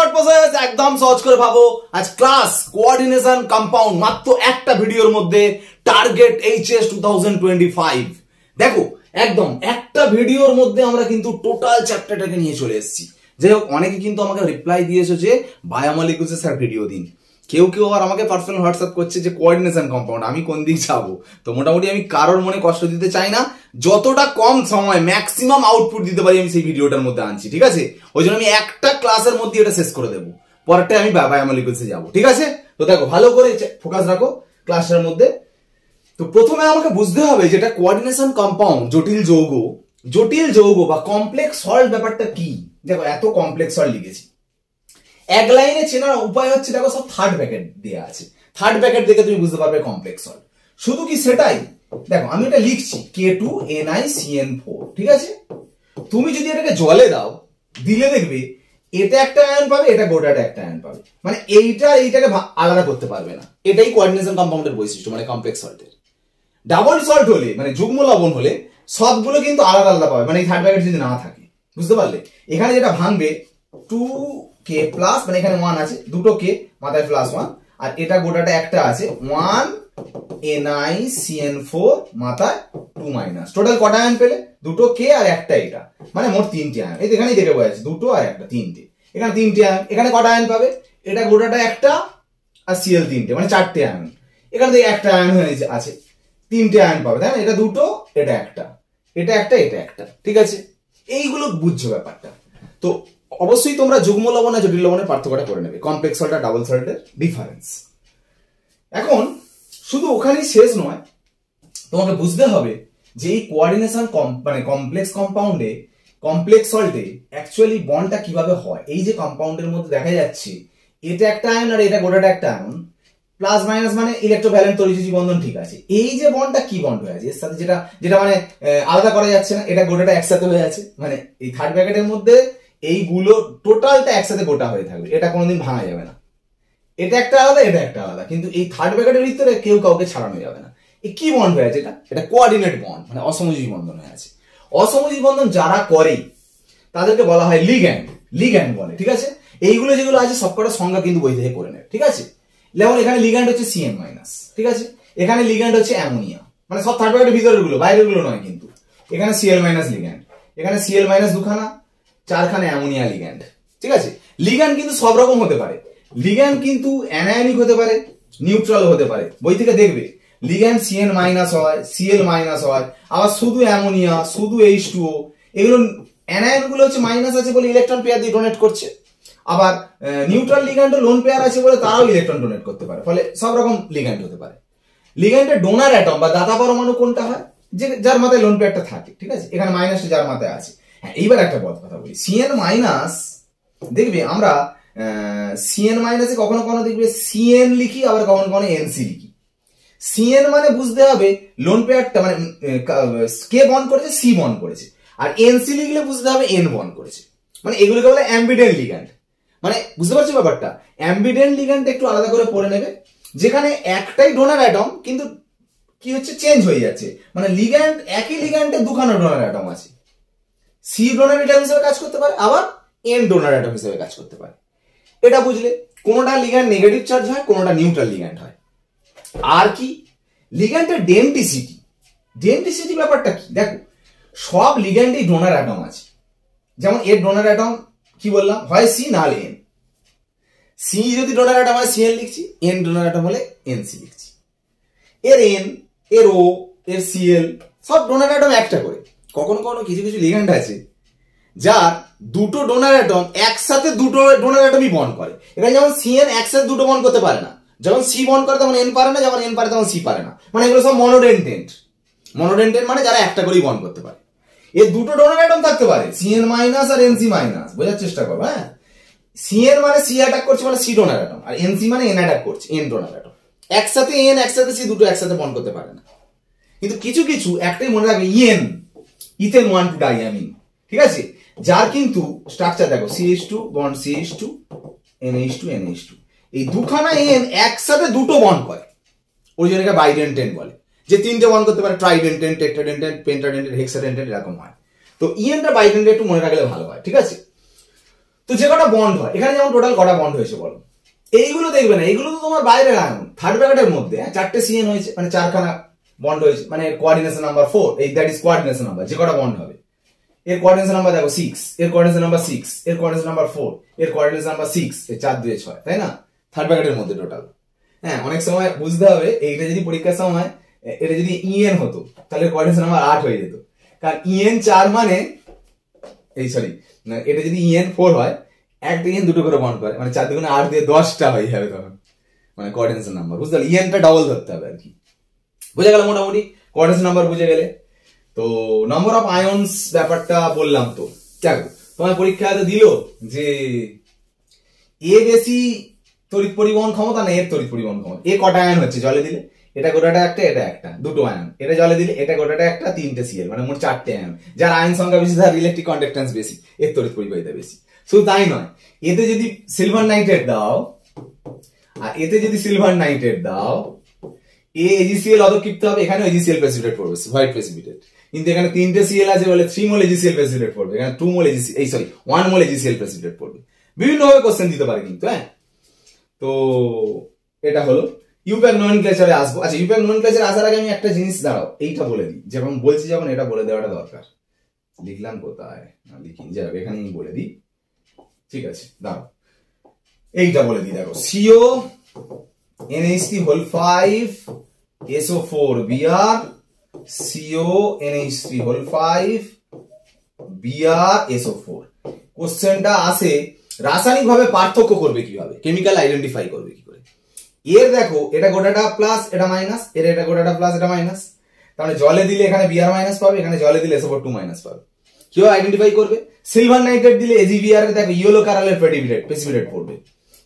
Short process একদম সহজ করে ভাবো। আজ ক্লাস কোঅর্ডিনেশন কম্পাউন্ড মাত্র একটা ভিডিওর মধ্যে টার্গেট এইচএস 2025। দেখো একদম একটা ভিডিওর মধ্যে আমরা কিন্তু টোটাল চ্যাপ্টারটাকে নিয়ে চলে এসেছি। যাই হোক, অনেকে কিন্তু আমাকে রিপ্লাই দিয়েছে যে বায়োমলিকুলসের স্যার ভিডিও দিন। কেউ কেউ আর আমাকে পার্সোনাল হোয়াটসঅ্যাপ করছে যে কোঅর্ডিনেশন কম্পাউন্ড, আমি কোন দিক যাবো। তো মোটামুটি আমি কারোর মনে কষ্ট দিতে চাই না, যতটা কম সময় ম্যাক্সিমাম আউটপুট দিতে পারি আমি সেই ভিডিওটার মধ্যে আনছি, ঠিক আছে? ওই জন্য আমি একটা ক্লাসের মধ্যে এটা শেষ করে দেবো, পরেরটা আমি বায়োমলিকুলসে যাবো, ঠিক আছে? তো দেখো ভালো করে ফোকাস রাখো ক্লাসের মধ্যে। তো প্রথমে আমাকে বুঝতে হবে যেটা কোঅর্ডিনেশন কম্পাউন্ড, জটিল যৌগ বা কমপ্লেক্স সল্ট ব্যাপারটা কি। দেখো এত কমপ্লেক্স সল্ট লিখেছি, এক লাইনে চেনার উপায় হচ্ছে দেখো সব থার্ড ব্র্যাকেট দেওয়া আছে। থার্ড ব্র্যাকেট দেখে তুমি বুঝতে পারবে কমপ্লেক্স সল্ট। শুধু কি সেটাই? দেখো আমি এটা লিখছি K2NiCN4, ঠিক আছে? তুমি যদি এটাকে জলে দাও, দিলে দেখবে এটা একটা আয়ন পাবে, এটা গোটাটা একটা আয়ন পাবে, মানে এইটাকে আলাদা করতে পারবে না। এটাই কোঅর্ডিনেশন কম্পাউন্ডের বৈশিষ্ট্য, মানে কমপ্লেক্স সল্টের। ডাবল সল্ট হলে মানে যুগ্ম লবণ হলে সবগুলো কিন্তু আলাদা আলাদা পাবে, মানে এই থার্ড ব্র্যাকেট যদি না থাকে, বুঝতে পারলে? এখানে যেটা ভাঙবে 2K প্লাস, মানে এখানে 1 আছে, দুটো K মাথায় প্লাস 1, আর এটা গোটাটা একটা আছে 1NiCN4 মাথায় 2 মাইনাস। টোটাল কটা আয়ন পেলে? দুটো K আর একটা এটা, মানে মোট 3টে আয়ন। এই এখানেই দেখে বোঝা যাচ্ছে, দুটো আর একটা, 3টে। এখানে 3টে আয়ন। এখানে কটা আয়ন পাবে? এটা গোটাটা একটা আর Cl 3টে, মানে 4টে আয়ন। এখানে থেকে একটা আয়ন হয়ে আছে, 3টে আয়ন পাবে, তাই না? এটা দুটো, এটা একটা, এটা একটা, এটা একটা, ঠিক আছে? এইগুলো বুঝছো ব্যাপারটা। তো অবশ্যই তোমরা যুগ্ম লবণ আর জটিল লবণের পার্থক্যটা করে নেবে, কমপ্লেক্স সল্ট আর ডাবল সল্টের ডিফারেন্স। এখন শুধু ওখানেই শেষ নয়, তোমাকে বুঝতে হবে যে এই কোঅর্ডিনেশন মানে কমপ্লেক্স কম্পাউন্ডে, কমপ্লেক্স সল্টে অ্যাকচুয়ালি বন্ডটা কিভাবে হয়। এই যে কম্পাউন্ডের মধ্যে দেখা যাচ্ছে এটা একটা আয়ন আর এটা গোটাটা একটা আয়ন, প্লাস মাইনাস মানে ইলেকট্রোভ্যালেন্ট তড়িৎ বন্ধন, ঠিক আছে? এই যে বন্ডটা কি বন্ড হয়ে আছে এর সাথে, যেটা মানে আলাদা করা যাচ্ছে না, এটা গোটাটা একসাথে হয়ে আছে, মানে এই থার্ড ব্র্যাকেটের মধ্যে এইগুলো টোটালটা একসাথে গোটা হয়ে থাকবে, এটা কোনোদিন ভাঙা যাবে না। এটা একটা আলাদা, এটা একটা আলাদা, কিন্তু এই থার্ড ব্র্যাকেটের ভিতরে কেউ কাউকে ছাড়ানো যাবে না। এই কি বন্ড হয়ে আছে? এটা কোঅর্ডিনেট বন্ড, মানে অসমযোজী বন্ধন হয়ে আছে। অসমযোজী বন্ধন যারা করে তাদেরকে বলা হয় লিগ্যান্ড বলে, ঠিক আছে? এইগুলো যেগুলো আছে সবকটা সংজ্ঞা কিন্তু বই থেকে করে নেবে, ঠিক আছে? যেমন এখানে লিগ্যান্ড হচ্ছে Cn মাইনাস, ঠিক আছে? এখানে লিগ্যান্ড হচ্ছে অ্যামোনিয়া, মানে সব থার্ড ব্র্যাকেটের ভিতরের গুলো, বাইরের গুলো নয় কিন্তু। এখানে Cl মাইনাস লিগ্যান্ড, এখানে Cl মাইনাস দুখানা, 4খানা অ্যামোনিয়া লিগ্যান্ড, ঠিক আছে? লিগ্যান্ড কিন্তু সব রকম হতে পারে। লিগ্যান্ড কিন্তু অ্যানায়নিক হতে পারে, নিউট্রাল হতে পারে। বই থেকে দেখবে লিগ্যান্ড Cn মাইনাস হয়, Cl মাইনাস হয়, আবার শুধু অ্যামোনিয়া, শুধু H2O। এগুলো অ্যানায়ন গুলো হচ্ছে মাইনাস আছে বলে ইলেকট্রন পেয়ার দিয়ে ডোনেট করছে, আবার নিউট্রাল লিগ্যান্ড লোন পেয়ার আছে বলে তারাও ইলেকট্রন ডোনেট করতে পারে, ফলে সব রকম লিগ্যান্ড হতে পারে। লিগ্যান্ডের ডোনার অ্যাটম বা দাতা পরমাণু কোনটা হয়? যে যার মাথায় লোন পেয়ারটা থাকে, ঠিক আছে? এখানে মাইনাসটা যার মাথায় আছে। হ্যাঁ, এইবার একটা কথা বলি, Cn মাইনাস দেখবে আমরা Cn মাইনাসে কখনো কখনো দেখবে Cn লিখি, আবার কখনো কখনো Nc লিখি। Cn মানে বুঝতে হবে লোন পেয়ারটা মানে কে বন্ড করেছে, C বন্ড করেছে, আর Nc লিখলে বুঝতে হবে N বন্ড করেছে, মানে এগুলোকে বলে অ্যাম্বিডেন্ট লিগ্যান্ড। মানে বুঝতে পারছো ব্যাপারটা? অ্যাম্বিডেন্ট লিগ্যান্ড একটু আলাদা করে পড়ে নেবে, যেখানে একটাই ডোনার অ্যাটম কিন্তু কি হচ্ছে, চেঞ্জ হয়ে যাচ্ছে, মানে লিগ্যান্ড একই লিগ্যান্ডে দুখানা ডোনার অ্যাটম আছে। C ডোনার অ্যাটম হিসেবে কাজ করতে পারে, আবার N ডোনার অ্যাটম হিসেবে কাজ করতে পারে। এটা বুঝলে কোনটা লিগ্যান্ড নেগেটিভ চার্জ হয়, কোনটা নিউট্রাল লিগ্যান্ড হয়। আর কি লিগ্যান্ডের ডেন্সিটি ব্যাপারটা কি? দেখো সব লিগ্যান্ডেই ডোনার অ্যাটম আছে, যেমন এর ডোনার অ্যাটম কি বললাম, হয় C না হলে N। C যদি ডোনার অ্যাটম হয় Cn লিখছি, N ডোনার অ্যাটম হলে Nc লিখছি। এর N, এর O, এর Cl সব ডোনার অ্যাটম একটা করে। কখনো কখনো কিছু কিছু লিগ্যান্ড আছে যার দুটো ডোনার অ্যাটম একসাথে দুটো ডোনার অ্যাটমই বন্ড করে। এখানে যেমন Cn একসাথে দুটো বন্ড করতে পারে না, যখন C বন্ড করে তখন N পারে না, যখন N পারে তখন C পারে না, মানে এগুলো সব মনোডেন্টেন্ট মানে যারা একটা করেই বন্ড করতে পারে। এর দুটো ডোনার অ্যাটম থাকতে পারে, Cn মাইনাস আর Nc মাইনাস, বোঝার চেষ্টা করো। হ্যাঁ, Cn মানে C অ্যাটাক করছে, মানে C ডোনার অ্যাটম, আর Nc মানে N অ্যাটাক করছে, N ডোনার অ্যাটম। একসাথে N একসাথে C দুটো একসাথে বন্ড করতে পারে না। কিন্তু কিছু কিছু একটাই মনে রাখবে, ইথেন 1,2 ডাইয়ামিন, ঠিক আছে? যার কিন্তু স্ট্রাকচার দেখো CH2 bond CH2 NH2 NH2, এই দুখানা N একসাথে দুটো বন্ড করে, ওই জন্য এটা বাইডেন্টেন্ট বলে। যে তিনটে বন্ড করতে পারে, ট্রাইডেন্টেন্ট, টেট্রাডেন্টেন্ট, পেন্টাডেন্টেন্ট, হেক্সাডেন্টেন্ট, এরকম হয়। তো ইএনটা বাইডেন্টেন্ট একটু মনে রাখলে ভালো হয়, ঠিক আছে? তো যে কটা বন্ড হয়, এখানে যেমন টোটাল কটা বন্ড হয়েছে বলো, এইগুলো দেখবে না, এইগুলো তো তোমার বাইরের আয়ন। থার্ড ব্র্যাকেটের মধ্যে 4টে CN হয়েছে, মানে 4খানা বন্ড হয়েছে, মানে কোঅর্ডিনেশন নাম্বার 4, এই দ্যাট ইজ কোঅর্ডিনেশন নাম্বার, যে কটা বন্ড হবে। এর কোঅর্ডিনেশন নাম্বার দেখো 6, এর কোঅর্ডিনেশন নাম্বার 6, এর কোঅর্ডিনেশন নাম্বার 4, এর কোঅর্ডিনেশন নাম্বার 6, এর 4 2 6, তাই না? থার্ড ব্র্যাকেটের মধ্যে টোটাল। হ্যাঁ, অনেক সময় বুঝতে হবে, এইটা যদি পরীক্ষার সময় এটা যদি EN হতো তাহলে কোঅর্ডিনেশন নাম্বার 8 হয়ে যেত, কারণ EN 4 মানে এই সরি, এটা যদি EN 4 হয়, একটা EN দুটো করে বন্ড করে, মানে 4 দুগুণে 8 দিয়ে 10টা হয়ে যাবে তখন, মানে কোঅর্ডিনেশন নাম্বার। বুঝতে পারলে, EN টা ডবল ধরতে হবে আর কি। বুঝে গেল মোটামুটি, কোঅর্ডিনেশন নাম্বার বুঝে গেলে। তো নাম্বার অফ আয়নস ব্যাপারটা বললাম। তো দেখো তোমার পরীক্ষায় তো দিল যে এ বেশি তড়িৎ পরিবহন ক্ষমতা না এর তড়িৎ পরিবহন ক্ষমতা, এ কটা আয়ন হচ্ছে জলে দিলে, এটা গোটাটা একটা, এটা একটা, দুটো আয়ন, এটা জলে দিলে এটা গোটাটা একটা, 3টে Cl, মানে মোট 4টে আয়ন। যার আয়ন সংখ্যা বেশি তার ইলেকট্রিক কন্ডাক্ট্যান্স বেশি, এর তড়িৎ পরিবাহিতা বেশি। শুধু তাই নয়, এতে যদি সিলভার নাইট্রেট দাও আর এতে যদি সিলভার নাইট্রেট দাও, AgCl অধক্ষিপ্ত হবে, এখানে AgCl প্রেসিপিটেট পড়বে, হোয়াইট প্রেসিপিটেট। কিন্তু এখানে 3টে Cl আছে বলে 3 মোল AgCl প্রেসিপিটেট পড়বে, এখানে 2 মোল এই সরি 1 মোল AgCl প্রেসিপিটেট পড়বে। বিভিন্ন ভাবে কোশ্চেন দিতে পারে কিন্তু। হ্যাঁ, তো এটা হলো ইউপ্যাক নোমেনক্লেচারে আসবো। আচ্ছা, ইউপ্যাক নোমেনক্লেচারে আসার আগে আমি একটা জিনিস দাঁড়াও, এইটা বলে দিই, যেমন বলছি যখন এটা বলে দেওয়াটা দরকার। লিখলাম কোথায়, লিখিনি, যাই হোক এখানেই বলে দিই, ঠিক আছে? দাঁড়াও, এইটা বলে দিই। দেখো, CO NH3 whole 5 SO4 Br, CO NH3 whole 5 Br SO4। কোশ্চেনটা আসে রাসায়নিক ভাবে পার্থক্য করবে কিভাবে, কেমিক্যাল আইডেন্টিফাই করবে কি করে। এর দেখো, এটা গোটাটা প্লাস, এটা মাইনাস, এর এটা গোটাটা প্লাস, এটা মাইনাস, তাহলে জলে দিলে এখানে Br মাইনাস পাবে, এখানে জলে দিলে SO4 মাইনাস পাবে। কিভাবে আইডেন্টিফাই করবে? সিলভার নাইট্রেট দিলে AgBr এর দেখো ইয়েলো কালারের প্রেসিপিটেট পড়বে,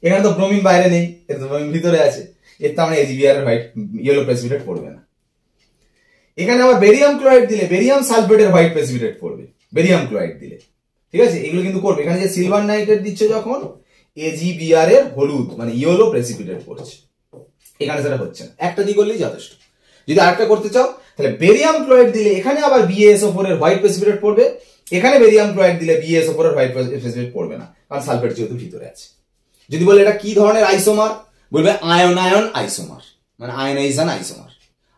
এখানে তো ব্রোমিন বাইরে নেই, এটা তো ব্রোমিন ভিতরে আছে, এর তার মানে AgBr এর হোয়াইট ইয়েলো প্রেসিপিটেট পড়বে না। এখানে আবার বেরিয়াম ক্লোরাইড দিলে বেরিয়াম সালফেটের হোয়াইট প্রেসিপিটেট পড়বে, বেরিয়াম ক্লোরাইড দিলে, ঠিক আছে? এগুলো কিন্তু করবে। এখানে যে সিলভার নাইট্রেট দিচ্ছে যখন, AgBr এর হলুদ মানে ইয়েলো প্রেসিপিটেট পড়ছে, এখানে সেটা হচ্ছে না, একটা দিয়ে করলেই যথেষ্ট। যদি আরেকটা করতে চাও তাহলে বেরিয়াম ক্লোরাইড দিলে এখানে আবার BaSO4 এর হোয়াইট প্রেসিপিটেট পড়বে, এখানে বেরিয়াম ক্লোরাইড দিলে BaSO4 এর হোয়াইট প্রেসিপিটেট পড়বে না, কারণ সালফেট যেহেতু ভিতরে আছে। যদি বলে এটা কি ধরনের আইসোমার, বলবে আয়ন আয়ন আইসোমার, মানে আয়নাইজেশন আইসোমার।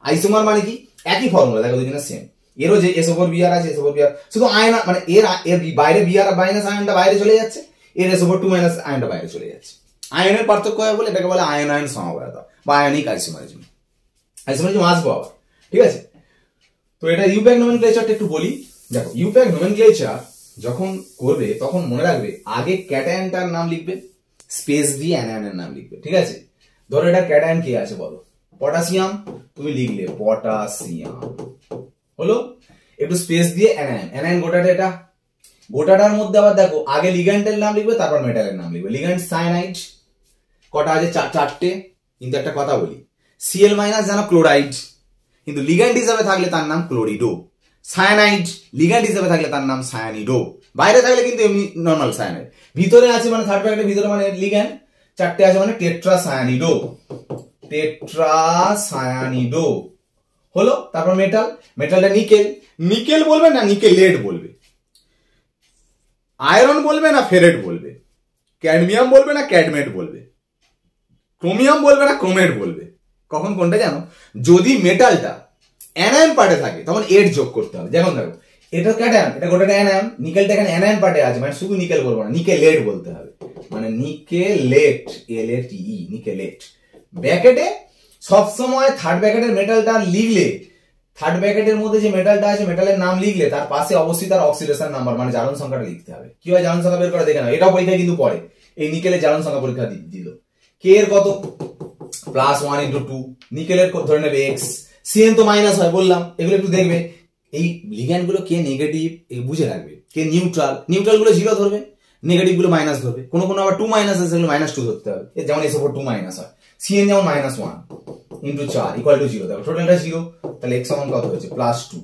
আইসোমার মানে কি? একই ফর্মুলা, দেখো দুজনের সেম। এরও যে SO4Br আছে, SO4Br, শুধু আয়ন মানে এর বাইরে Br মাইনাস আয়নটা বাইরে চলে যাচ্ছে, এর SO4 মাইনাস আয়নটা বাইরে চলে যাচ্ছে। আয়নের পার্থক্য হয় বলে এটাকে বলে আয়ন আয়ন সমবায়তা বা আয়নিক আইসোমারিজম। আইসোমারিজম আসবো আবার, ঠিক আছে? তো এটা ইউপ্যাক নোমেনক্লেচারটা একটু বলি। দেখো, ইউপ্যাক নোমেনক্লেচার যখন করবে তখন মনে রাখবে আগে ক্যাটায়নটার নাম লিখবে, স্পেস দিয়ে অ্যানায়নের নাম লিখবে, ঠিক আছে? ধরো এটা ক্যাটায়ন কে আছে বলো, পটাশিয়াম, তুমি লিখলে পটাশিয়াম হলো, একটু স্পেস দিয়ে অ্যানায়ন, অ্যানায়ন গোটাটা, এটা গোটাটার মধ্যে আবার দেখো আগে লিগ্যান্ডের নাম লিখবে, তারপর মেটালের নাম লিখবে। লিগ্যান্ড সায়ানাইড কটা আছে? 4টে। কিন্তু একটা কথা বলি, Cl মাইনাস জানো ক্লোরাইড, কিন্তু লিগ্যান্ড হিসাবে থাকলে তার নাম ক্লোরিডো। সায়ানাইড লিগ্যান্ড হিসাবে থাকলে তার নাম সায়ানিডো, বাইরে থাকলে কিন্তু এমনি নর্মাল সায়ানাইড। ভিতরে আছে মানে থার্ড ব্র্যাকেটের ভিতরে মানে লিগ্যান্ড, 4টে আছে মানে টেট্রাসায়ানিডো, টেট্রাসায়ানিডো হলো। তারপর মেটাল, মেটালটা নিকেল, নিকেল বলবে না নিকেলেট বলবে, আয়রন বলবে না ফেরেট বলবে, ক্যাডমিয়াম বলবে না ক্যাডমেট বলবে, ক্রোমিয়াম বলবে না ক্রোমেট বলবে। কখন কোনটা জানো? যদি মেটালটা অ্যানায়ন পার্টে থাকে তখন এর যোগ করতে হবে। যেমন দেখো, এটা ক্যাটায়ন, এটা গোটাটা অ্যানায়ন, নিকেলটা এখানে অ্যানায়ন পার্টে আছে, মানে শুধু নিকেল বলবো না, নিকেলেট বলতে হবে, মানে নিকেলেট, LATE, নিকেলেট। ব্র্যাকেটে সবসময় থার্ড ব্র্যাকেটের মেটালটা লিখলে, থার্ড ব্র্যাকেটের মধ্যে যে মেটালটা আছে মেটালের নাম লিখলে তার পাশে অবশ্যই তার অক্সিডেশন নাম্বার মানে জারণ সংখ্যাটা লিখতে হবে। কি হয় জারণ সংখ্যা বের করা দেখে নাও, এটাও পরীক্ষায় কিন্তু পড়ে। এই নিকেলের জারণ সংখ্যা পরীক্ষা দিল, কে এর কত? +1 × 2, নিকেলের ধরে নেবে X, Cn তো মাইনাস হয় বললাম, এগুলো একটু দেখবে। এই লিগ্যান্ড গুলো কে নেগেটিভ বুঝে রাখবে, কে নিউট্রাল, নিউট্রাল গুলো 0 ধরবে, নেগেটিভ গুলো মাইনাস ধরবে, কোনো কোনো আবার 2 মাইনাস আছে সেগুলো -2 ধরতে হবে। যেমন SO4 2 মাইনাস হয়, Cn যেমন -1 × 4 = 0, দেখো টোটালটা 0, তাহলে X সমান কত হয়েছে? +2।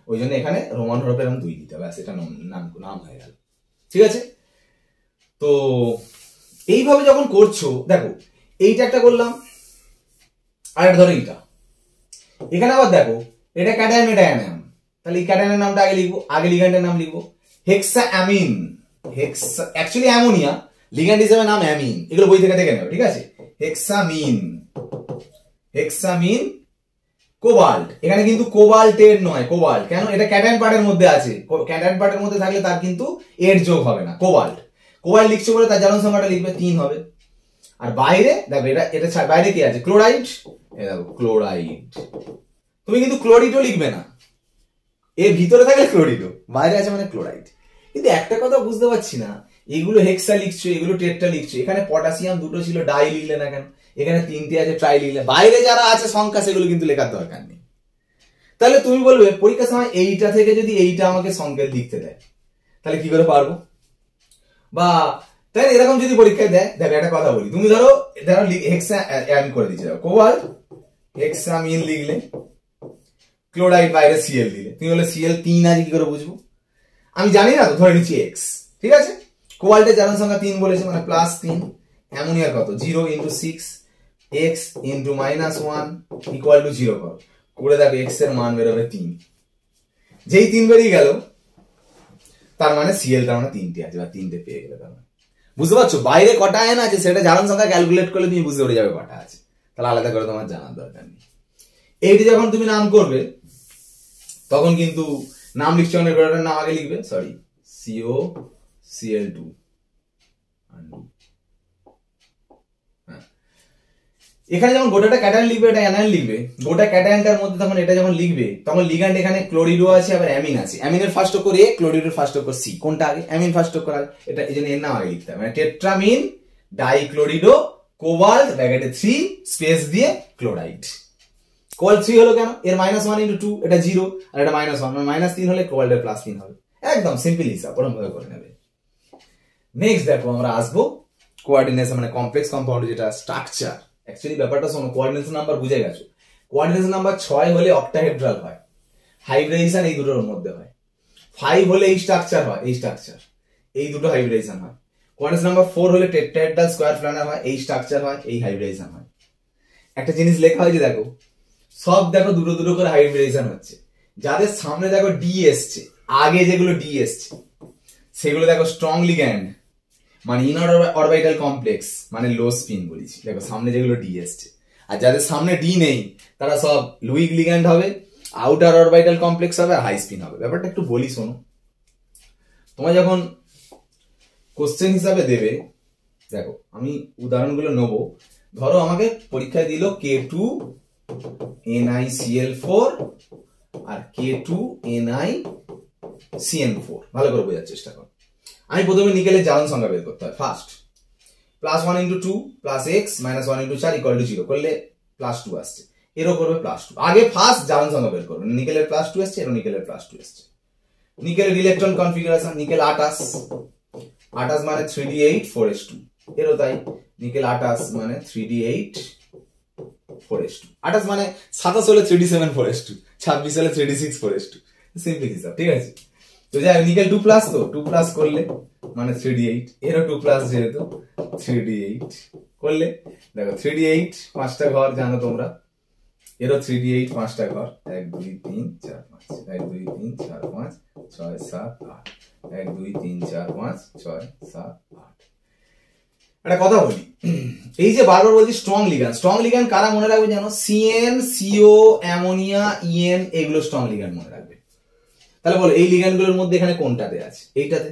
ওই জন্য এখানে রোমান হরফে এরকম 2 দিতে হবে, এটা নাম হয়ে গেল, ঠিক আছে? তো এইভাবে যখন করছো, দেখো এইটা একটা করলাম, আর একটা ধরো এইটা, এখানে আবার দেখো এটা ক্যাটায়ন, এটা অ্যানায়ন, তাহলে এই ক্যাটায়নের নামটা আগে লিখবো, আগে লিগ্যান্ডের নাম লিখবো। হেক্সাঅ্যামিন, হেক্সা অ্যাকচুয়ালি অ্যামোনিয়া, লিগ্যান্ড হিসেবে নাম অ্যামিন, এগুলো বই থেকে দেখে নেবে, ঠিক আছে। হেক্সামিন, হেক্সামিন কোবাল্ট, এখানে কিন্তু কোবাল্টের নয়, কোবাল্ট, কেন? এটা ক্যাটায়ন পার্টের মধ্যে আছে, ক্যাটায়ন পার্টের মধ্যে থাকলে তার কিন্তু এর যোগ হবে না, কোবাল্ট। কোবাল্ট লিখছে বলে তার জারণ সংখ্যাটা লিখবে 3 হবে। আর বাইরে দেখো এটা বাইরে কি আছে? ক্লোরাইড, দেখো ক্লোরাইড। তুমি কিন্তু ক্লোরিডও লিখবে না, এর ভিতরে থাকলে ক্লোরিডও, বাইরে আছে মানে ক্লোরাইড। কিন্তু একটা কথা বুঝতে পারছি না, এগুলো হেক্সা লিখছো, এগুলো টেট্রা লিখছো, এখানে পটাশিয়াম দুটো ছিল, ডাই লিখলে না কেন? এখানে 3টে আছে, ট্রাই লিখলে। বাইরে যারা আছে সংখ্যা সেগুলো কিন্তু লেখার দরকার নেই। তাহলে তুমি বলবে পরীক্ষার সময় এইটা থেকে যদি এইটা আমাকে সংকেত লিখতে দেয় তাহলে কি করে পারবো? বা তাই এরকম যদি পরীক্ষায় দেয়, দেখো একটা কথা বলি, তুমি ধরো হেক্সা অ্যাড করে দিচ্ছে, দেখো কোবাল্ট হেক্সামিন লিখলে, ক্লোরাইড বাইরে সিএল দিলে, তুমি বলে সিএল 3 আছে কি করে বুঝবো? আমি জানি না তো, ধরে নিচ্ছি এক্স, ঠিক আছে। কোবাল্টের জারণ সংখ্যা 3 বলেছে মানে +3, অ্যামোনিয়ার কত? 0 × 6 x × -1 = 0 করো, করে দেখো এক্স এর মান বেরোবে 3। যেই 3 বেরিয়ে গেল তার মানে সিএল তার মানে 3টে আছে, বা 3টে পেয়ে গেলে তার মানে। বুঝতে পারছো? বাইরে কটা আয়ন আছে সেটা জারণ সংখ্যা ক্যালকুলেট করলে তুমি বুঝতে পেরে যাবে কটা আছে, তাহলে আলাদা করে তোমার জানার দরকার নেই। এইটি যখন তুমি নাম করবে তখন কিন্তু নাম লিখছো, গোটাটার নাম আগে লিখবে, সরি COCl2। এখানে যখন গোটাটা ক্যাটায়ন লিখবে, এটা অ্যানায়ন লিখবে, গোটা ক্যাটায়নটার মধ্যে তখন এটা যখন লিখবে তখন লিগ্যান্ড এখানে ক্লোরিডো আছে, আবার অ্যামিন আছে। অ্যামিনের ফার্স্ট অক্ষর A, ক্লোরিডোর ফার্স্ট অক্ষর C, কোনটা আগে? অ্যামিন ফার্স্ট অক্ষর আগে, এটা এই জন্য এর নাম আগে লিখতে হবে, মানে টেট্রামিন ডাইক্লোরিডো কোবাল্ট ব্র্যাকেটে 3 স্পেস দিয়ে ক্লোরাইড। কোবাল্ট 3 হলো কেন? এর -1 × 2, এটা 0 আর এটা -1 মানে -3 হলে কোবাল্টের +3 হবে। একদম সিম্পল হিসাব, ওরকম ভাবে করে নেবে। নেক্সট দেখো আমরা আসবো কোঅর্ডিনেশন, মানে কমপ্লেক্স কম্পাউন্ড যেটা স্ট্রাকচার। অ্যাকচুয়ালি ব্যাপারটা শোনো, কোঅর্ডিনেশন নাম্বার বুঝে গেছো, কোঅর্ডিনেশন নাম্বার 6 হলে অক্টাহেড্রাল হয়, হাইব্রিডেশন এই দুটোর মধ্যে হয়। 5 হলে এই স্ট্রাকচার হয়, এই স্ট্রাকচার, এই দুটো হাইব্রিডেশন হয়। কোঅর্ডিনেশন নাম্বার 4 হলে টেট্রাহেড্রাল স্কয়ার প্ল্যানার হয়, এই স্ট্রাকচার হয়, এই হাইব্রিডেশন হয়। একটা জিনিস লেখা হয়েছে দেখো, সব দেখো দুটো দুটো করে হাইব্রিডেশন হচ্ছে। যাদের সামনে দেখো ডি এসছে, আগে যেগুলো ডি এসছে সেগুলো দেখো স্ট্রং লিগ্যান্ড, মানে ইনার অরবিটাল কমপ্লেক্স, মানে লো স্পিন বলেছি, দেখো সামনে যেগুলো ডি এসছে। আর যাদের সামনে ডি নেই তারা সব লুইক লিগ্যান্ড হবে, আউটার অরবিটাল কমপ্লেক্স হবে, আর হাই স্পিন হবে। ব্যাপারটা একটু বলি শোনো, তোমরা যখন কোশ্চেন হিসাবে দেবে, দেখো আমি উদাহরণগুলো নেব। ধরো আমাকে পরীক্ষায় দিল K2NiCl4 আর K2NiCN4, ভালো করে বোঝার চেষ্টা করো। আমি প্রথমে নিকেলের জারণ সংখ্যা বের করতে হয়, ফার্স্ট +1 × 2 + x -1 × 4 = 0 করলে +2 আসছে, এরও করবে +2। আগে ফার্স্ট জারণ সংখ্যা বের করবে, নিকেলের +2 আসছে, এরও নিকেলের +2 আসছে। নিকেলের ইলেকট্রন কনফিগারেশন, নিকেল 28 মানে 3d8 4s2, এরও তাই, নিকেল 28 মানে 3d8 4s2। 28 মানে 27 হলে 3d7 4s2, 26 হলে 3d6 4s2, সিম্পল হিসাব, ঠিক আছে। তো যাই নিকেল 2+ তো 2+ করলে মানে 3d8, এরও 2+ যেহেতু 3d8 করলে দেখো 3d8 5টা ঘর জানো তোমরা, এরও 3d8 5টা ঘর, 1 2 3 4 5, 1 2 3 4 5 6 7 8, 1 2 3 4 5 6 7 8। একটা কথা বলি, এই যে বারবার বলছি স্ট্রং লিগ্যান্ড, স্ট্রং লিগ্যান্ড কারা মনে রাখবে জানো? CN CO অ্যামোনিয়া EN, এগুলো স্ট্রং লিগ্যান্ড মনে রাখবে। তাহলে বলো এই লিগ্যান্ডগুলোর মধ্যে এখানে কোনটাতে আছে? এইটাতে।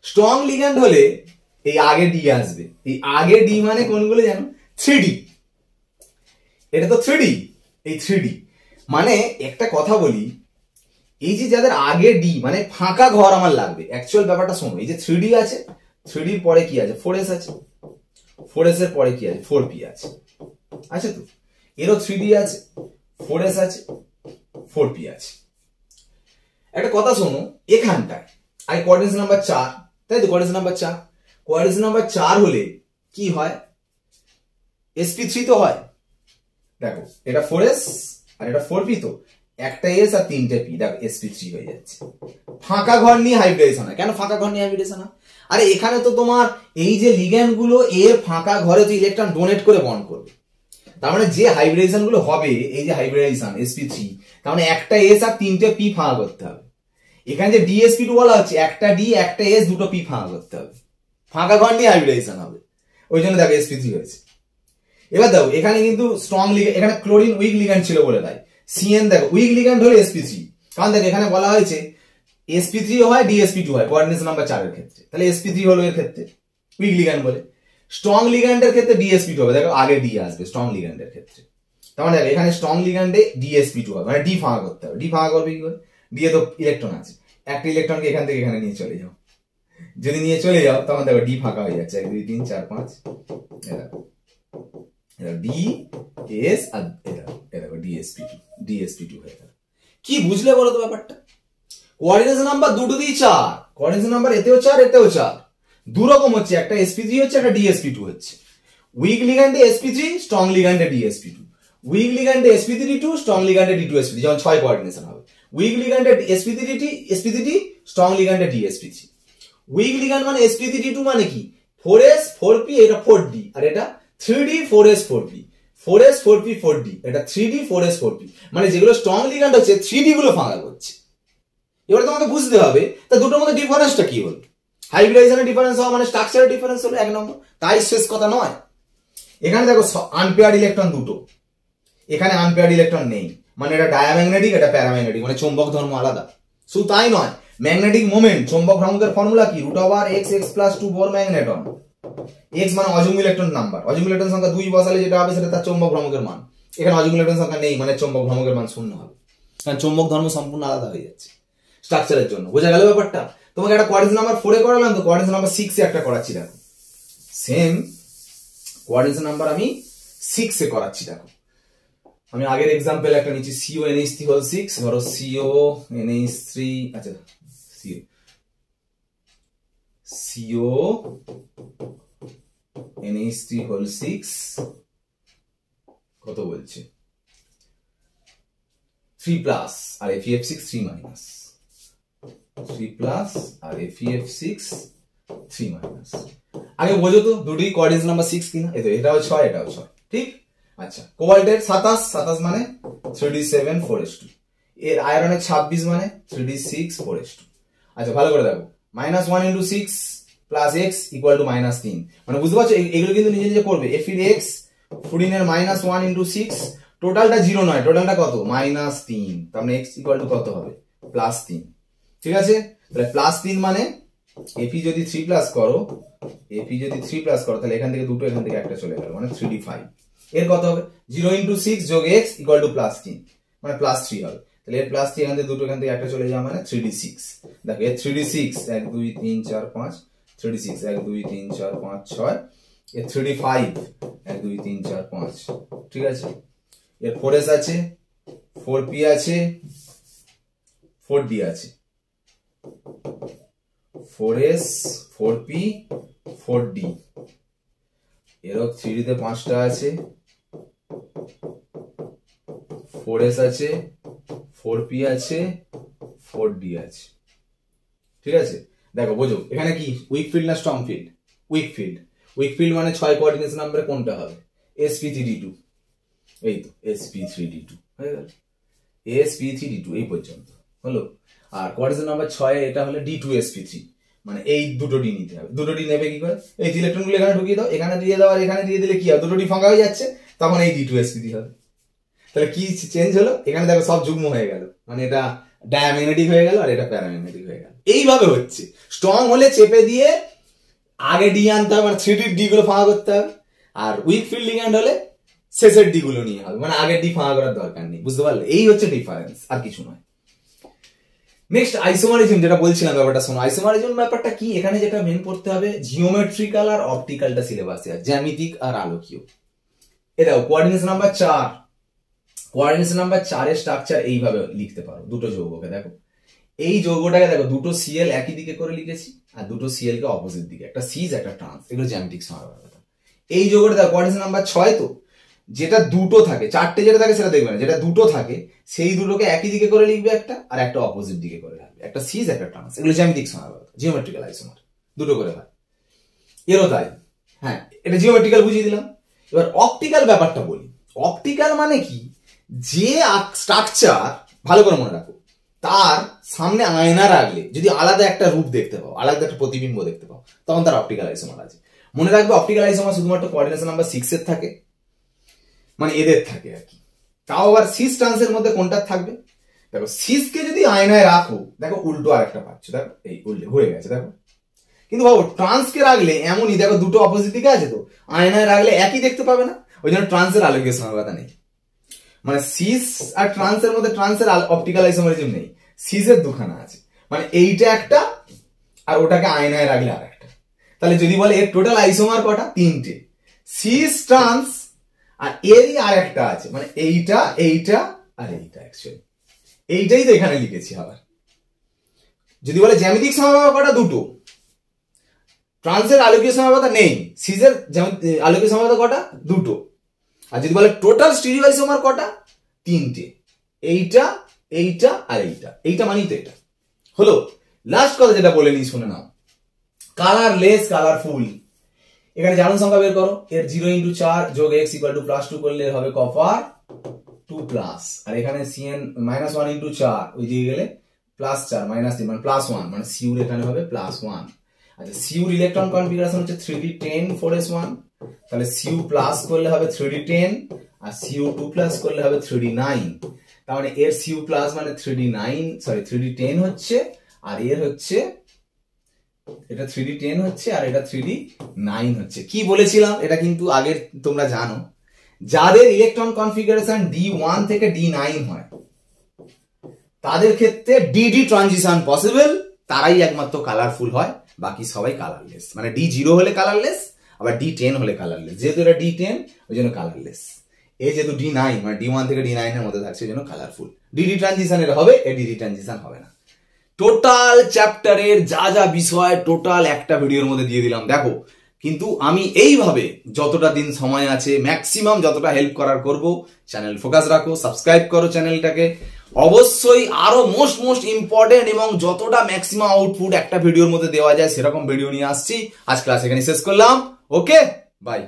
স্ট্রং লিগ্যান্ড হলে এই আগে ডি আসবে, এই আগে ডি মানে কোনগুলো জানো? 3D, এটা তো 3D, এই 3D মানে একটা কথা বলি, এই যে যাদের আগে ডি মানে ফাঁকা ঘর আমার লাগবে, অ্যাকচুয়াল ব্যাপারটা শোনো, এই যে 3D আছে, 3D এর পরে কি আছে? 4s আছে, 4s এর পরে কি আছে? 4p আছে, আছে তো। এরও 3D আছে, 4s আছে, 4p আছে। একটা কথা শোনো, এখানটায় আই কোঅর্ডিনেশন নাম্বার 4, তাই তো, কোঅর্ডিনেশন নাম্বার 4, কোঅর্ডিনেশন নাম্বার 4 হলে কি হয়? sp3 তো হয়। দেখো এটা 4s আর এটা 4p, তো একটা s আর 3টে p, দেখো sp3 হয়ে যাচ্ছে। ফাঁকা ঘর নিয়ে হাইব্রিডেশন হয়, কেন ফাঁকা ঘর নিয়ে হাইব্রিডেশন হয়? আরে এখানে তো তোমার এই যে লিগ্যান্ড গুলো এর ফাঁকা ঘরে তো ইলেকট্রন ডোনেট করে বন্ড করবে, তার মানে যে হাইব্রিডেশন গুলো হবে, এই যে হাইব্রিডেশন sp3, তার মানে একটা s আর 3টে p ফাঁকা করতে হবে। এখানে যে DsP2 বলা হচ্ছে একটা D একটা S দুটো P ফাঁকা করতে হবে, ফাঁকা ঘর নিয়ে হাইব্রিডাইজেশন হবে, ওই জন্য দেখো sp3 হয়েছে। এবার দেখো এখানে কিন্তু স্ট্রং লিগ্যান্ড, এখানে ক্লোরিন উইক লিগ্যান্ড ছিল বলে তাই CN দেখো উইক লিগ্যান্ড হলে sp3, কারণ দেখো এখানে বলা হয়েছে sp3 হয় DsP2 হয় কোঅর্ডিনেশন নাম্বার 4 এর ক্ষেত্রে, তাহলে sp3 হলো এর ক্ষেত্রে উইক লিগ্যান্ড বলে। স্ট্রং লিগ্যান্ডের ক্ষেত্রে DsP2 হবে, দেখো আগে D আসবে স্ট্রং লিগ্যান্ডের ক্ষেত্রে, তার মানে দেখো এখানে স্ট্রং লিগ্যান্ডে DsP2 হবে, মানে D ফাঁকা করতে হবে। D ফাঁকা করবে কি করে, D এ তো ইলেকট্রন আছে, একটা ইলেকট্রনকে এখান থেকে এখানে নিয়ে চলে যাও, যদি নিয়ে চলে যাও তখন দেখো D ফাঁকা হয়ে যাচ্ছে, 1 2 3 4 5, D S আর দেখো DsP2 হয়ে গেল। কি বুঝলে বলো তো ব্যাপারটা? কোঅর্ডিনেশন নাম্বার দুটো দিয়ে 4, কোঅর্ডিনেশন নাম্বার এতেও 4 এতেও 4, দু রকম হচ্ছে, একটা sp3 হচ্ছে একটা DsP2 হচ্ছে। উইক লিগ্যান্ডে sp3, স্ট্রং লিগ্যান্ডে DsP2, উইক লিগ্যান্ডে sp3d2, স্ট্রং লিগ্যান্ডে D2sp3, যেমন 6 কোঅর্ডিনেশন হবে। উইক লিগ্যান্ডে sp3d, স্ট্রং লিগ্যান্ডে DsP3। উইক লিগ্যান্ড মানে sp3d2 মানে কি 4s 4p, এটা 4d, আর এটা 3d 4s 4p, 4s 4p 4d, এটা 3d 4s 4p, মানে যেগুলো স্ট্রং লিগ্যান্ড হচ্ছে 3d গুলো ফাঁকা করছে। এবার তোমাকে বুঝতে হবে তা দুটোর মধ্যে ডিফারেন্সটা কি হলো। হাইব্রিডাইজেশনের ডিফারেন্স হওয়া মানে স্ট্রাকচারের ডিফারেন্স হলো 1 নম্বর, তাই শেষ কথা নয়। এখানে দেখো আনপেয়ার্ড ইলেকট্রন দুটো, এখানে আনপেয়ার্ড ইলেকট্রন নেই, মানে এটা ডায়াম্যাগনেটিক এটা প্যারাম্যাগনেটিক, মানে চৌম্বক ধর্ম আলাদা। শুধু তাই নয়, ম্যাগনেটিক মোমেন্ট, চৌম্বক ভ্রামকের ফর্মুলা কি √x x + 2 Bohr magneton, x মানে অযুগ্ম ইলেকট্রন নাম্বার, অযুগ্ম ইলেকট্রন সংখ্যা 2 বসালে যেটা হবে সেটা তার চৌম্বক ভ্রামকের মান। এখানে অযুগ্ম ইলেকট্রন সংখ্যা নেই, মানে চৌম্বক ভ্রামকের মান 0 হবে, কারণ চৌম্বক ধর্ম সম্পূর্ণ আলাদা হয়ে যাচ্ছে স্ট্রাকচারের জন্য। বোঝা গেল ব্যাপারটা? তোমাকে একটা কোঅর্ডিনেশন নাম্বার 4 এ করালাম, তো কোঅর্ডিনেশন নাম্বার 6 এ একটা করাচ্ছি, দেখো সেম কোঅর্ডিনেশন নাম্বার আমি 6 এ করাচ্ছি। দেখো আমি আগের एग्जांपल একটা নিচ্ছি, CONH3 হল 6, ধরো CONH3, আচ্ছা CONH3 হল 6 কত বলছে 3+ আর FeF6 3-, 3+ আর FeF6 3-। আগে বোঝো তো দুটোই কোঅর্ডিনেশন নাম্বার 6 কিনা, এটাও 6 এটাও 6, ঠিক? আচ্ছা কোবাল্টের 27 মানে 3d7 4s2, এর আয়রনের 26 মানে 3d6 4s2। আচ্ছা ভালো করে দেখো, -1 × 6 + x = -3, মানে বুঝতে পারছো এগুলো কিন্তু নিজে নিজে করবে। Fex 14 এর -1 × 6, টোটালটা 0 নয়, টোটালটা কত -3, তার মানে x = কত হবে +3, ঠিক আছে? তাহলে +3 মানে Fe যদি 3+ করো, তাহলে এখান থেকে দুটো এখান থেকে একটা চলে গেল, মানে 3d5, এর কত হবে 0 × 6 + x = +3, মানে +3 হবে। তাহলে এর +3 এখান থেকে দুটো এখান থেকে একটা চলে যাবে, মানে 3d6। দেখো এর 3d6 1 2 3 4 5, 3d6 1 2 3 4 5 6, এর 3d5 1 2 3 4 5, ঠিক আছে? এর 4s আছে, 4p আছে, 4d আছে, 4s 4p 4d, এরও 3d তে 5টা আছে, 4s আছে, 4p আছে, 4d আছে, ঠিক আছে? দেখো বোঝো এখানে কি উইক ফিল্ড না স্ট্রং ফিল্ড? উইক ফিল্ড মানে 6 কোঅর্ডিনেশন নাম্বারে কোনটা হবে sp3d2, এই তো sp3d2 হয়ে গেল, sp3d2 এই পর্যন্ত হলো। আর কোঅর্ডিনেশন নাম্বার 6 এটা হলো d2sp3, মানে এই দুটো ডি নিতে হবে। দুটো ডি নেবে কি করে, এই ইলেকট্রনগুলো এখানে ঢুকিয়ে দাও, এখানে দিয়ে দাও আর এখানে দিয়ে দিলে কি হবে, দুটো ডি ফাঁকা হয়ে যাচ্ছে, তখন এই d2sp3 হবে। তাহলে কি চেঞ্জ হলো, এখানে দেখো সব যুগ্ম হয়ে গেল, মানে এটা ডায়াম্যাগনেটিক হয়ে গেল আর এটা প্যারাম্যাগনেটিক হয়ে গেল। এইভাবে হচ্ছে। স্ট্রং হলে চেপে দিয়ে আগে ডি আনতে হবে, মানে 3d ডি গুলো ফাঁকা করতে হবে, আর উইক ফিল্ড লিগ্যান্ড হলে শেষের ডি গুলো নিয়ে হবে, মানে আগে ডি ফাঁকা করার দরকার নেই। বুঝতে পারলে? এই হচ্ছে ডিফারেন্স, আর কিছু নয়। নেক্সট আইসোমারিজম, যেটা বলছিলাম ব্যাপারটা শোনো। আইসোমারিজম ব্যাপারটা কি, এখানে যেটা মেন পড়তে হবে জিওমেট্রিক্যাল আর অপটিক্যালটা সিলেবাসে আছে, জ্যামিতিক আর আলোকীয়। এটাও কোঅর্ডিনেশন নাম্বার 4, কোঅর্ডিনেশন নাম্বার 4 এর স্ট্রাকচার এইভাবে লিখতে পারো। দুটো যৌগকে দেখো, এই যৌগটাকে দেখো দুটো সিএল একই দিকে করে লিখেছি আর দুটো সিএল কে অপোজিট দিকে, একটা সিজ একটা ট্রান্স, এগুলো জ্যামিতিক সমাবেশ। এই যৌগটা দেখো কোঅর্ডিনেশন নাম্বার 6, তো যেটা দুটো থাকে, 4টে যেটা থাকে সেটা দেখবে না, যেটা দুটো থাকে সেই দুটোকে একই দিকে করে লিখবে একটা, আর একটা অপোজিট দিকে করে রাখবে, একটা সিজ একটা ট্রান্স, এগুলো জ্যামিতিক সমাবেশ, জিওমেট্রিক্যাল আইসোমার, দুটো করে হয়। এরও তাই, হ্যাঁ এটা জিওমেট্রিক্যাল বুঝিয়ে দিলাম। এবার অপটিক্যাল ব্যাপারটা বলি। অপটিক্যাল মানে কি, যে স্ট্রাকচার, ভালো করে মনে রাখো, তার সামনে আয়না রাখলে যদি আলাদা একটা রূপ দেখতে পাও, আলাদা একটা প্রতিবিম্ব দেখতে পাও, তখন তার অপটিক্যাল আইসোমার আছে। মনে রাখবে অপটিক্যাল আইসোমার শুধুমাত্র কোঅর্ডিনেশন নাম্বার 6 এর থাকে, মানে এদের থাকে আর কি। তাও আবার সিস ট্রান্সের মধ্যে কোনটা থাকবে? দেখো সিসকে যদি আয়নায় রাখো, দেখো উল্টো আরেকটা পাচ্ছ, দেখো এই উল্টে ঘুরে গেছে দেখো। কিন্তু ভাবো ট্রান্সকে রাখলে এমনই, দেখো দুটো অপোজিট দিকে আছে, তো আয়নায় রাখলে একই দেখতে পাবে না, ওই জন্য ট্রান্সের আলোকীয় সমবেতা নেই। মানে সিস আর ট্রান্সের মধ্যে ট্রান্সের অপটিক্যাল আইসোমারিজম নেই, সিসের দুখানা আছে, মানে এইটা একটা আর ওটাকে আয়নায় রাখলে আর একটা। তাহলে যদি বলে এর টোটাল আইসোমার কটা? 3টে, সিস ট্রান্স আর এরই আর একটা আছে, মানে এইটা এইটা আর এইটা। অ্যাকচুয়ালি এইটাই তো এখানে লিখেছি। আবার যদি বলে জ্যামিতিক সমবায় কটা? 2টো। ট্রান্সের আলোকীয় সমবায়তা নেই, সিসের আলোকীয় সমবায়তা কটা? 2টো। আর যদি বলে টোটাল স্টিরিও আইসোমার কটা? 3টে, এইটা এইটা আর এইটা। এইটা মানেই তো এটা হলো। লাস্ট কথা যেটা বলে নিই শুনে নাও, কালারলেস কালারফুল। এখানে জারণ সংখ্যা বের করো, এর 0 × 4 যোগ x = +2 করলে হবে কপার 2+, আর এখানে Cn -1 × 4 ওই দিকে গেলে +4 -3 মানে +1, মানে সিউর এখানে হবে +1। আচ্ছা সিউর ইলেকট্রন কনফিগারেশন হচ্ছে 3d10 4s1, তাহলে সিউ প্লাস করলে হবে 3d10 আর সিউ 2+ করলে হবে 3d9। তার মানে এর সিউ প্লাস মানে 3d10 হচ্ছে, আর এর হচ্ছে এটা 3d10 হচ্ছে, আর এটা 3d9 হচ্ছে। কি বলেছিলাম এটা কিন্তু আগের তোমরা জানো, যাদের ইলেকট্রন কনফিগারেশন d1 থেকে d9 হয় তাদের ক্ষেত্রে dd ট্রানজিশন পসিবল, তারাই একমাত্র কালারফুল হয়, বাকি সবাই কালারলেস। মানে d0 হলে কালারলেস, আবার d10 হলে কালারলেস। যেহেতু এটা d10 ওই জন্য কালারলেস, এই যেহেতু d9 মানে d1 থেকে d9 এর মধ্যে থাকছে ওই জন্য কালারফুল। dd ট্রানজিশন এর হবে, এ dd ট্রানজিশন হবে না। টোটাল চ্যাপ্টারের যা যা বিষয় টোটাল একটা ভিডিওর মধ্যে দিয়ে দিলাম দেখো। কিন্তু আমি এইভাবে যতটা দিন সময় আছে ম্যাক্সিমাম যতটা হেল্প করার করব। চ্যানেল ফোকাস রাখো, সাবস্ক্রাইব করো চ্যানেলটাকে অবশ্যই। আরো মোস্ট ইম্পর্টেন্ট এবং যতটা ম্যাক্সিমাম আউটপুট একটা ভিডিওর মধ্যে দেওয়া যায় সেরকম ভিডিও নিয়ে আসছি। আজ ক্লাস এখানে শেষ করলাম। ওকে, বাই।